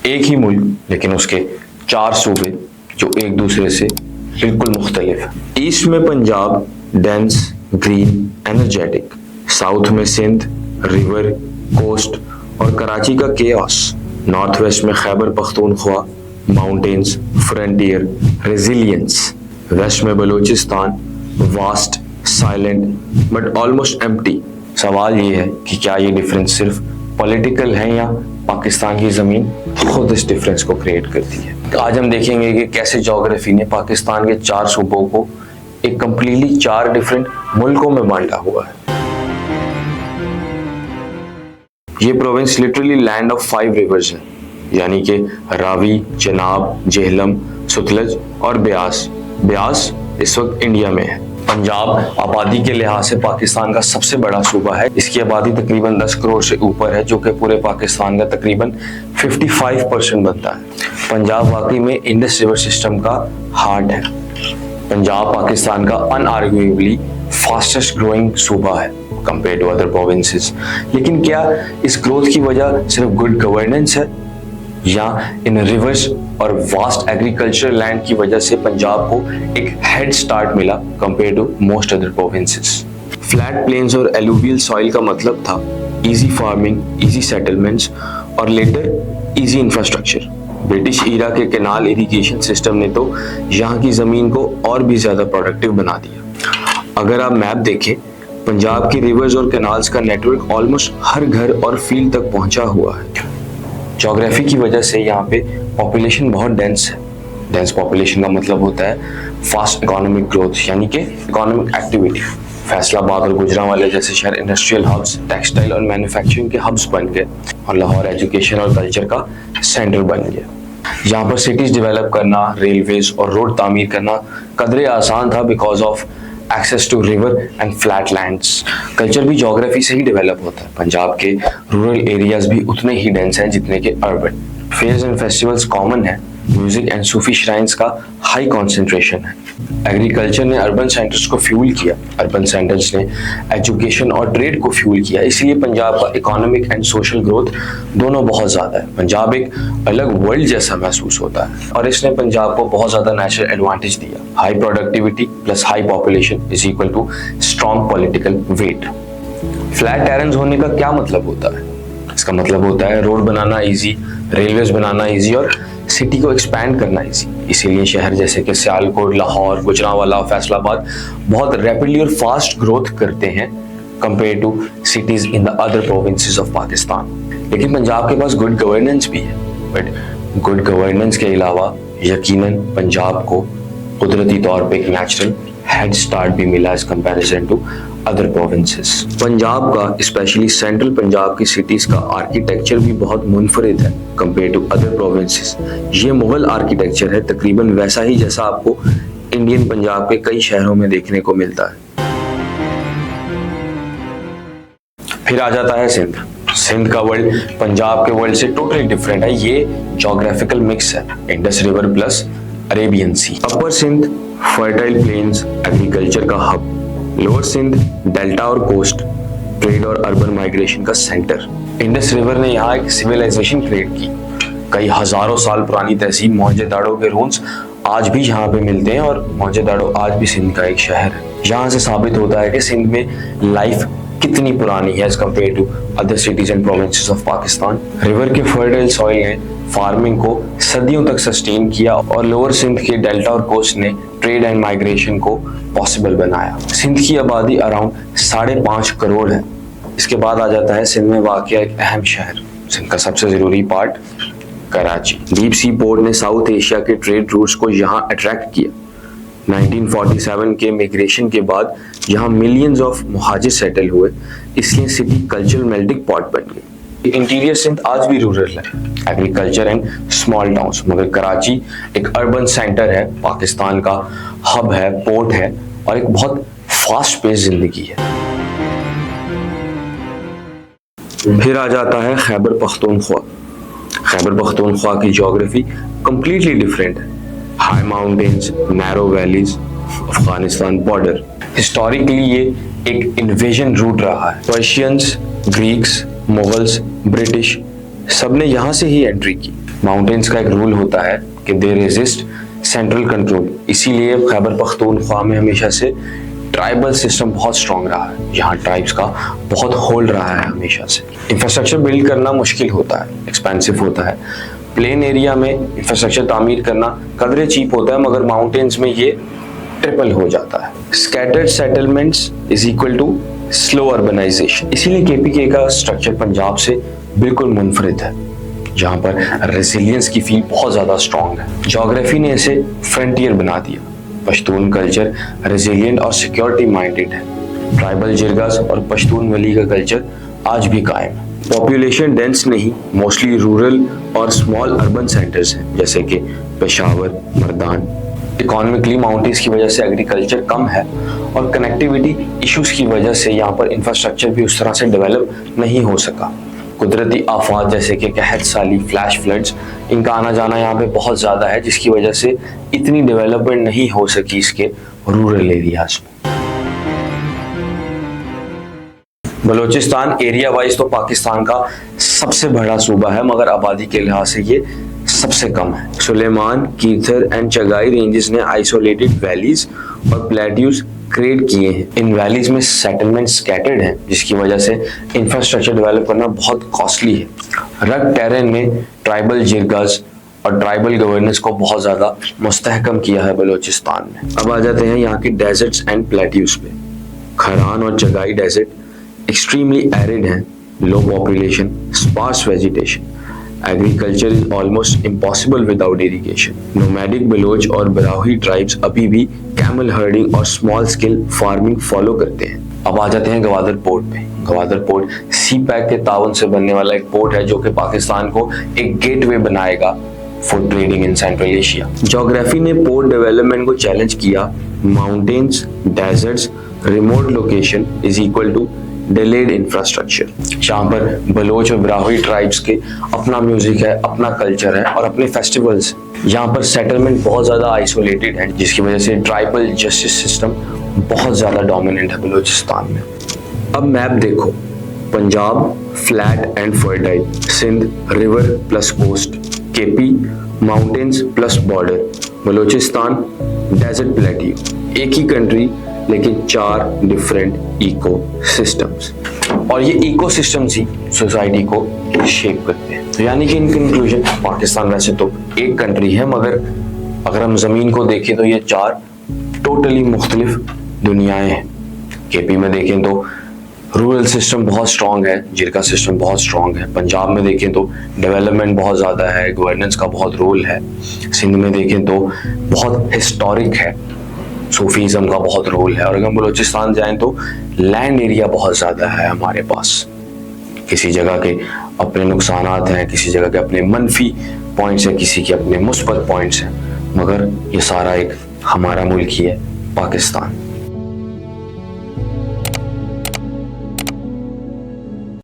एक ही मुल्क लेकिन उसके 4 सूबे जो एक दूसरे से बिल्कुल मुख्तलिफ है। ईस्ट में Punjab dense, green, energetic, south में सिंध, रिवर, कोस्ट और कराची का केओस, नॉर्थ वेस्ट में Khyber Pakhtunkhwa, mountains, frontier, resilience, west में Balochistan, vast, silent but almost empty. सवाल ये है कि क्या ये डिफरेंस सिर्फ पॉलिटिकल है या पाकिस्तान की जमीन खुद इस डिफरेंस को क्रिएट करती है। आज हम देखेंगे कि कैसे ज्योग्राफी ने पाकिस्तान के 4 सूबों को एक कंप्लीटली 4 डिफरेंट मुल्कों में बांटा हुआ है। ये province literally land of 5 reverse है, यानी कि रावी, चनाब, जेहलम, सतलज और ब्यास। ब्यास इस वक्त इंडिया में है। पंजाब आबादी के लिहाज से पाकिस्तान का सबसे बड़ा सूबा है। इसकी आबादी तकरीबन 10 करोड़ से ऊपर है, जो कि पूरे पाकिस्तान का तकरीबन 55% बनता है। पंजाब वाकई में इंडस रिवर सिस्टम का हार्ट है। पंजाब पाकिस्तान का अनआर्ग्यूएबली फास्टेस्ट ग्रोइंग सूबा है कंपेयर टू अदर प्रोविंसेस। लेकिन क्या इस ग्रोथ की वजह सिर्फ गुड गवर्नेंस है या इन रिवर्स और वास्ट एग्रीकल्चर लैंड की वजह से पंजाब को एक हेड स्टार्ट मिला compare to most other provinces? Flat plains और एलुवियल सॉइल का मतलब था इजी फार्मिंग, इजी सेटलमेंट्स और later easy infrastructure. British era के कैनाल इरिगेशन सिस्टम ने तो यहाँ की जमीन को और भी ज्यादा प्रोडक्टिव बना दिया। अगर आप मैप देखें, पंजाब की रिवर्स और कैनाल्स का नेटवर्क ऑलमोस्ट हर घर और फील्ड तक पहुंचा हुआ है। ज्योग्राफी की वजह से यहाँ पे पॉपुलेशन बहुत डेंस है। डेंस पॉपुलेशन का मतलब होता है फास्ट इकोनॉमिक ग्रोथ, यानी कि इकोनॉमिक एक्टिविटी। फैसलाबाद और गुजरांवाला जैसे शहर इंडस्ट्रियल हब्स, टेक्सटाइल और मैन्युफैक्चरिंग के हब्स बन गए और लाहौर एजुकेशन और कल्चर का सेंटर बन गया। यहाँ पर सिटीज डेवलप करना, रेलवेज और रोड तामीर करना कदरे आसान था because of access to river and flat lands. Culture भी ज्योग्राफी से ही डेवलप होता है। पंजाब के रूरल एरियाज भी उतने ही डेंस हैं जितने के urban. Fairs and festivals common है। म्यूजिक एंड सूफी श्राइन्स का हाई कॉन्सेंट्रेशन है। एग्रीकल्चर ने अर्बन सेंटर्स को फ्यूल किया, अर्बन सेंटर्स ने एजुकेशन और ट्रेड को फ्यूल किया। इसलिए पंजाब का इकोनॉमिक एंड सोशल ग्रोथ दोनों बहुत ज्यादा है। पंजाब एक अलग वर्ल्ड जैसा महसूस होता है और इसने पंजाब को बहुत ज्यादा नेचुरल एडवांटेज दिया। High productivity plus high population is equal to strong political weight. Flat terrains होने का क्या मतलब होता है? इसका मतलब होता है रोड बनाना इजी, रेलवेज बनाना इजी और सिटी को एक्सपैंड करना इजी। इसीलिए शहर जैसे कि सियालकोट, लाहौर, गुजरांवाला, फैसलाबाद बहुत रैपिडली और फास्ट ग्रोथ करते हैं compare to cities in the other provinces of Pakistan. लेकिन पंजाब के पास गुड गवर्नेंस भी है, बट गुड गवर्नेंस के अलावा यकीनन पंजाब को कुदरती तौर पे एक नेचुरल हेड स्टार्ट भी मिला as comparison to other provinces. Punjab का स्पेशली सेंट्रल पंजाब की सिटीज का आर्किटेक्चर भी बहुत मुनफरिद है कंपेयर टू अदर प्रोविंसेस। ये मुगल आर्किटेक्चर है, तकरीबन वैसा ही जैसा आपको इंडियन पंजाब के कई शहरों में देखने को मिलता है। फिर आ जाता है सिंध। सिंध का वर्ल्ड पंजाब के वर्ल्ड से टोटली डिफरेंट है। ये ज्योग्राफिकल मिक्स है, इंडस रिवर प्लस अरेबियन सी। अपर सिंध फर्टाइल प्लेन्स, एग्रीकल्चर का हब। लोअर सिंध डेल्टा और कोस्ट, ट्रेड और अर्बन माइग्रेशन का सेंटर। इंडस रिवर ने यहाँ एक सिविलाइजेशन क्रिएट की। कई हजारों साल पुरानी तहसीब मोहनजोदाड़ो के रून्स आज भी यहाँ पे मिलते हैं और मोहनजोदाड़ो आज भी सिंध का एक शहर है। यहाँ से साबित होता है कि सिंध में लाइफ कितनी पुरानी है as compare to other cities and provinces of Pakistan. River के फर्टाइल सॉइल ने फार्मिंग को सदियों तक सस्टेन किया और लोअर सिंध के डेल्टा और कोस्ट ने ट्रेड एंड माइग्रेशन को पॉसिबल बनाया। सिंध की आबादी अराउंड 5.5 करोड़ है। इसके बाद आ जाता है सिंध में वाक़या एक अहम शहर, सिंध का सबसे जरूरी part Karachi. Deep sea port ने साउथ एशिया के ट्रेड रूट्स को यहाँ अट्रैक्ट किया। 1947 के मिग्रेशन के बाद यहाँ मिलियंस ऑफ मुहाजिर सेटल हुए, इसलिए सिटी कल्चरल मेल्टिंग पॉट बन गई। इंटीरियर सिंध आज भी रूरल है, एग्रीकल्चर एंड स्मॉल टाउन्स, मगर कराची एक अर्बन सेंटर है, पाकिस्तान का हब है, पोर्ट है और एक बहुत फास्ट पेस जिंदगी है। फिर आ जाता है खैबर पख्तूनख्वा। खैबर पख्तूनख्वा की ज्योग्राफी कंप्लीटली डिफरेंट है। High mountains, narrow valleys, Afghanistan border. Historically ये एक इन्वेजन रूट रहा है। पर्शियंस, ग्रीक्स, मुगल्स, ब्रिटिश सबने यहाँ से ही एंट्री की। माउंटेन्स का एक रूल होता है कि दे रेजिस्ट सेंट्रल कंट्रोल, इसीलिए खैबर पख्तूनख्वा में हमेशा से ट्राइबल सिस्टम बहुत स्ट्रांग रहा है। यहाँ ट्राइब्स का बहुत होल्ड रहा है हमेशा से। इंफ्रास्ट्रक्चर बिल्ड करना मुश्किल होता है, एक्सपेंसिव होता है। प्लेन एरिया में इंफ्रास्ट्रक्चर तामीर करना कदरे चीप होता है, मगर माउंटेन्स में ये ट्रिपल हो जाता है। Scattered settlements is equal to slow urbanisation, इसीलिए केपीके का स्ट्रक्चर पंजाब से बिल्कुल मुनफरिद है, जहाँ पर रेजिलियंस की फील बहुत ज़्यादा स्ट्रांग है। ज्योग्राफी ने इसे फ्रंटियर बना दिया। पश्तून कल्चर रेजिलियंट और सिक्योरिटी माइंडेड है। ट्राइबल जिरगास और पश्तून वली का कल्चर आज भी कायम है। पॉपुलेशन डेंस नहीं, मोस्टली रूरल और स्मॉल अर्बन सेंटर्स हैं, जैसे कि पेशावर, मर्दान। इकोनॉमिकली माउंटेन्स की वजह से एग्रीकल्चर कम है और कनेक्टिविटी इश्यूज की वजह से यहाँ पर इंफ्रास्ट्रक्चर भी उस तरह से डेवलप नहीं हो सका। कुदरती आफात जैसे कि कहत साली, फ्लैश फ्लड्स, इनका आना जाना यहाँ पे बहुत ज़्यादा है, जिसकी वजह से इतनी डेवलपमेंट नहीं हो सकी इसके रूरल एरियाज में। बलूचिस्तान एरिया वाइज तो पाकिस्तान का सबसे बड़ा सूबा है, मगर आबादी के लिहाज से ये सबसे कम है। सुलेमान, कीथर एंड चगाई रेंजेस ने आइसोलेटेड वैलीज और प्लेट्यूज क्रिएट किए हैं। इन वैलीज में सेटलमेंट स्कैटर्ड हैं, जिसकी वजह से इंफ्रास्ट्रक्चर डेवलप करना बहुत कॉस्टली है। रग टेरेन में ट्राइबल जिरगास और ट्राइबल गवर्नेंस को बहुत ज्यादा मुस्तहकम किया है बलूचिस्तान में। अब आ जाते हैं यहाँ के डेजर्ट्स एंड प्लेट्यूज पे। खरान और चगाई डेजर्ट एक्सट्रीमली एरिड हैं, low population, sparse vegetation. Agriculture is almost impossible without irrigation. Nomadic Baloch और बराही ट्राइब्स अभी भी कैमल हर्डिंग और स्मॉल स्केल फार्मिंग फॉलो करते हैं। अब आ जाते हैं गवादर पोर्ट पे। गवादर पोर्ट सी पैक के ताउन से बनने वाला एक पोर्ट है, जो कि पाकिस्तान को एक गेटवे बनाएगा for trading in Central Asia. Geography ने पोर्ट डेवलपमेंट को चैलेंज किया। Mountains, deserts, remote location is equal to delayed infrastructure. जहाँ पर बलोच और ब्राहुई ट्राइब्स के अपना म्यूजिक है, अपना कल्चर है और अपने फेस्टिवल्स। यहाँ पर सेटलमेंट बहुत ज़्यादा आइसोलेटेड है, जिसकी वजह से ट्राइबल जस्टिस सिस्टम बहुत ज़्यादा डोमिनेंट है बलूचिस्तान में। अब मैप देखो, Punjab flat and fertile, Sindh river plus coast, KP mountains plus border, Balochistan desert plateau. एक ही कंट्री लेकिन 4 डिफरेंट इको सिस्टम्स, और ये इको सिस्टम्स ही सोसाइटी को शेप करते हैं। तो यानी कि इन कंक्लूजन पाकिस्तान वैसे तो एक कंट्री है, मगर अगर हम जमीन को देखें तो ये 4 टोटली मुख्तलिफ दुनियाएं हैं। केपी में देखें तो रूरल सिस्टम बहुत स्ट्रांग है, जिरका सिस्टम बहुत स्ट्रांग है। पंजाब में देखें तो डेवलपमेंट बहुत ज़्यादा है, गवर्नेंस का बहुत रोल है। सिंध में देखें तो बहुत हिस्टोरिक है, सूफीज़म का बहुत रोल है। और अगर हम बलूचिस्तान जाएं तो लैंड एरिया बहुत ज़्यादा है हमारे पास। किसी जगह के अपने नुकसानात हैं, किसी जगह के अपने मनफी पॉइंट्स हैं, किसी के अपने मुस्बत पॉइंट्स हैं, मगर ये सारा एक हमारा मुल्क ही है, पाकिस्तान।